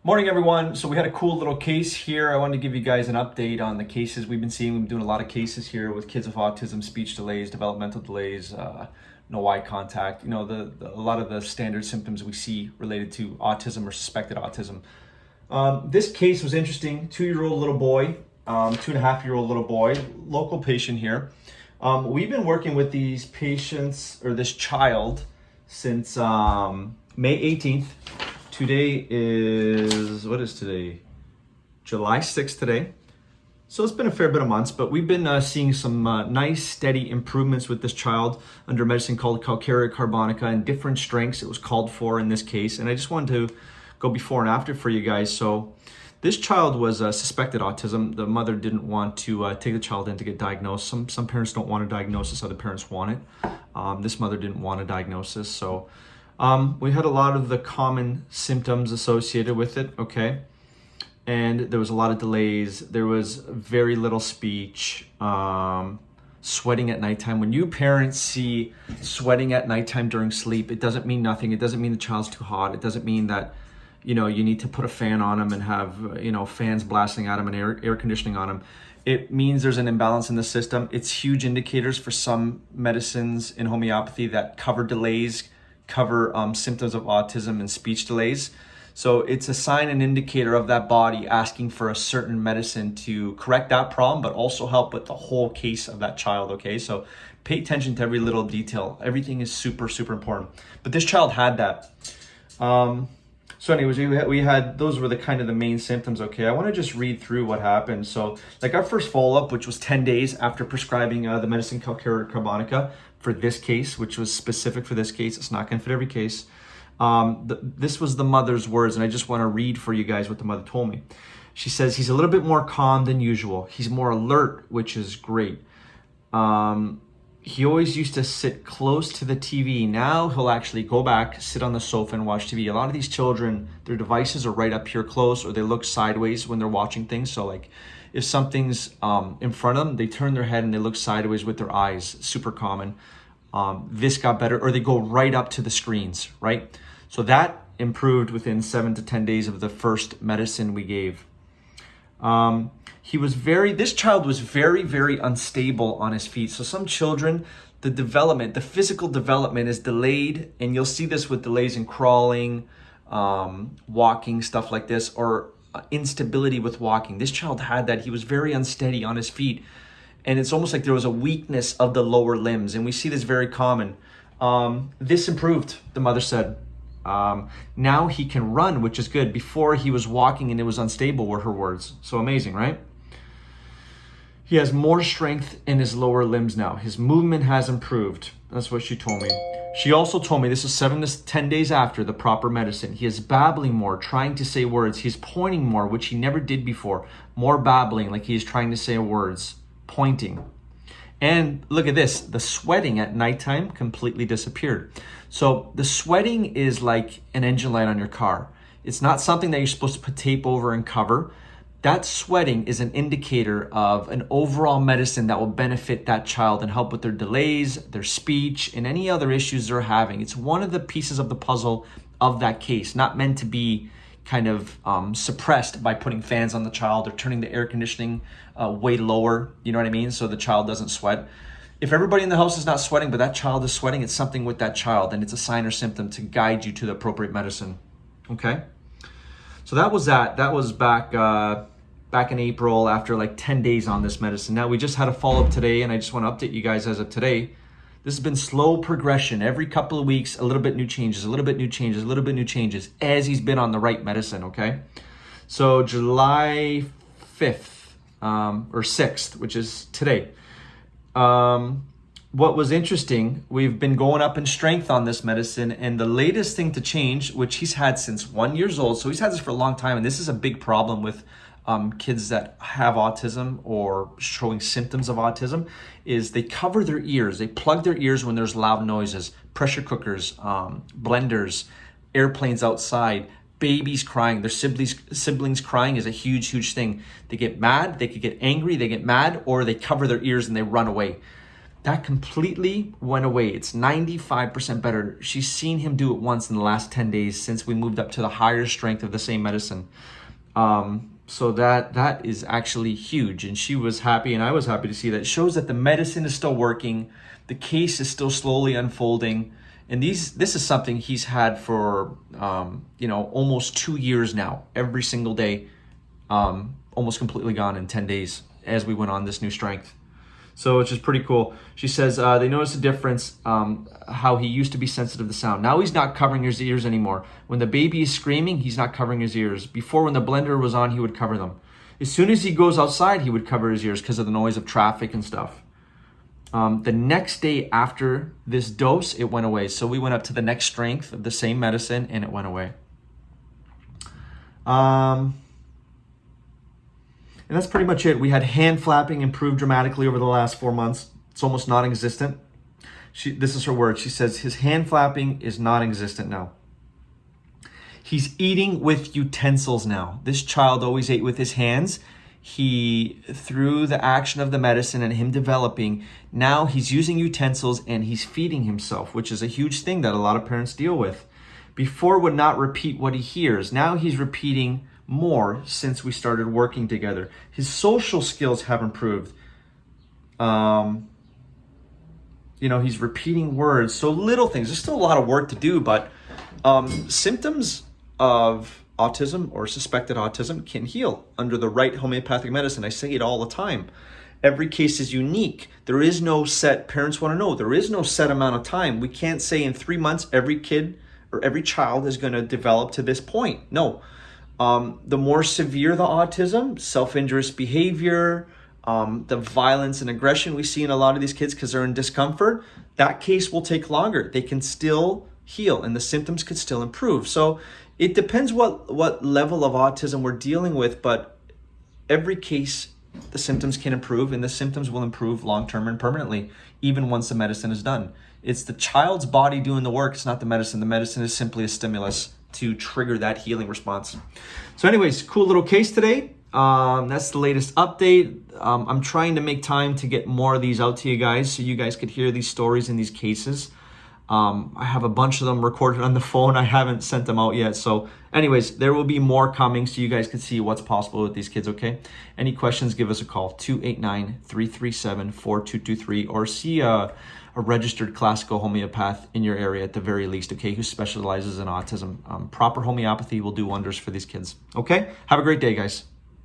Morning, everyone. So we had a cool little case here. I wanted to give you guys an update on the cases we've been seeing. We've been doing a lot of cases here with kids with autism, speech delays, developmental delays, no eye contact. You know, a lot of the standard symptoms we see related to autism or suspected autism. This case was interesting. 2-year-old little boy, 2.5-year-old little boy, local patient here. We've been working with these patients or this child since May 18th. Today is, what is today? July 6th today. So it's been a fair bit of months, but we've been seeing some nice, steady improvements with this child under medicine called calcarea carbonica and different strengths it was called for in this case. And I just wanted to go before and after for you guys. So this child was suspected autism. The mother didn't want to take the child in to get diagnosed. Some parents don't want a diagnosis, other parents want it. This mother didn't want a diagnosis, so we had a lot of the common symptoms associated with it, okay? And there was a lot of delays. There was very little speech, sweating at nighttime. When you parents see sweating at nighttime during sleep, it doesn't mean nothing. It doesn't mean the child's too hot. It doesn't mean that, you know, you need to put a fan on them and have, you know, fans blasting at them and air conditioning on them. It means there's an imbalance in the system. It's huge indicators for some medicines in homeopathy that cover delays, cover symptoms of autism and speech delays. So it's a sign and indicator of that body asking for a certain medicine to correct that problem, but also help with the whole case of that child, okay? So pay attention to every little detail. Everything is super, super important. But this child had that. So anyways, we had, those were the kind of the main symptoms, okay? I want to just read through what happened. So like our first follow-up, which was 10 days after prescribing the medicine calcarea carbonica for this case, which was specific for this case. It's not going to fit every case. This was the mother's words, and I just want to read for you guys what the mother told me. She says, he's a little bit more calm than usual. He's more alert, which is great. He always used to sit close to the TV. Now he'll actually go back, sit on the sofa and watch TV. A lot of these children, their devices are right up here close, or they look sideways when they're watching things. So like if something's in front of them, they turn their head and they look sideways with their eyes. Super common. This got better, or they go right up to the screens, right? So that improved within 7 to 10 days of the first medicine we gave. This child was very, very unstable on his feet. So some children, the physical development is delayed, and you'll see this with delays in crawling, walking, stuff like this, or instability with walking. This child had that. He was very unsteady on his feet, and it's almost like there was a weakness of the lower limbs, and we see this very common. This improved, the mother said. Now he can run, which is good. Before he was walking and it was unstable, were her words. So amazing, right? He has more strength in his lower limbs now. His movement has improved. That's what she told me. She also told me, this is 7 to 10 days after the proper medicine. He is babbling more, trying to say words. He's pointing more, which he never did before. More babbling, like he's trying to say words, pointing. And look at this, the sweating at nighttime completely disappeared. So the sweating is like an engine light on your car. It's not something that you're supposed to put tape over and cover. That sweating is an indicator of an overall medicine that will benefit that child and help with their delays, their speech, and any other issues they're having. It's one of the pieces of the puzzle of that case, not meant to be kind of suppressed by putting fans on the child or turning the air conditioning way lower, you know what I mean? So the child doesn't sweat. If everybody in the house is not sweating, but that child is sweating, it's something with that child, and it's a sign or symptom to guide you to the appropriate medicine, okay? So that was that. That was back in April after like 10 days on this medicine. Now we just had a follow-up today, and I just want to update you guys as of today. This has been slow progression. Every couple of weeks, a little bit new changes, a little bit new changes, a little bit new changes as he's been on the right medicine, okay? So July 5th or 6th, which is today. What was interesting, we've been going up in strength on this medicine, and the latest thing to change, which he's had since 1 year old, so he's had this for a long time, and this is a big problem with kids that have autism or showing symptoms of autism, is they cover their ears. They plug their ears when there's loud noises, pressure cookers, blenders, airplanes outside, babies crying, their siblings crying is a huge, huge thing. They get mad, they could get angry, they get mad, or they cover their ears and they run away. that completely went away. It's 95% better. She's seen him do it once in the last 10 days since we moved up to the higher strength of the same medicine. So that is actually huge, and she was happy and I was happy to see that. It shows that the medicine is still working, the case is still slowly unfolding, and this is something he's had for almost 2 years now, every single day, almost completely gone in 10 days as we went on this new strength. So it's just pretty cool. She says they noticed a difference, how he used to be sensitive to sound. Now he's not covering his ears anymore. When the baby is screaming, he's not covering his ears. Before, when the blender was on, he would cover them. As soon as he goes outside, he would cover his ears because of the noise of traffic and stuff. The next day after this dose, it went away. So we went up to the next strength of the same medicine and it went away. And that's pretty much it. We had hand flapping improve dramatically over the last 4 months. It's almost non-existent. This is her word. She says his hand flapping is non-existent now. He's eating with utensils now. This child always ate with his hands. Through the action of the medicine and him developing, now he's using utensils and he's feeding himself, which is a huge thing that a lot of parents deal with. Before would not repeat what he hears. Now he's repeating more since we started working together. His social skills have improved. He's repeating words. So little things. There's still a lot of work to do, but symptoms of autism or suspected autism can heal under the right homeopathic medicine. I say it all the time. Every case is unique. There is no set, parents want to know, there is no set amount of time. We can't say in 3 months every kid or every child is going to develop to this point. No. The more severe the autism, self-injurious behavior, the violence and aggression we see in a lot of these kids because they're in discomfort, that case will take longer. They can still heal and the symptoms could still improve. So it depends what level of autism we're dealing with, but every case, the symptoms can improve and the symptoms will improve long-term and permanently, even once the medicine is done. It's the child's body doing the work. It's not the medicine. The medicine is simply a stimulus to trigger that healing response. So anyways, cool little case today. That's the latest update. I'm trying to make time to get more of these out to you guys so you guys could hear these stories and these cases. I have a bunch of them recorded on the phone. I haven't sent them out yet. So anyways, there will be more coming so you guys can see what's possible with these kids, okay? Any questions, give us a call, 289-337-4223, or see a registered classical homeopath in your area at the very least, okay, who specializes in autism. Proper homeopathy will do wonders for these kids, okay? Have a great day, guys.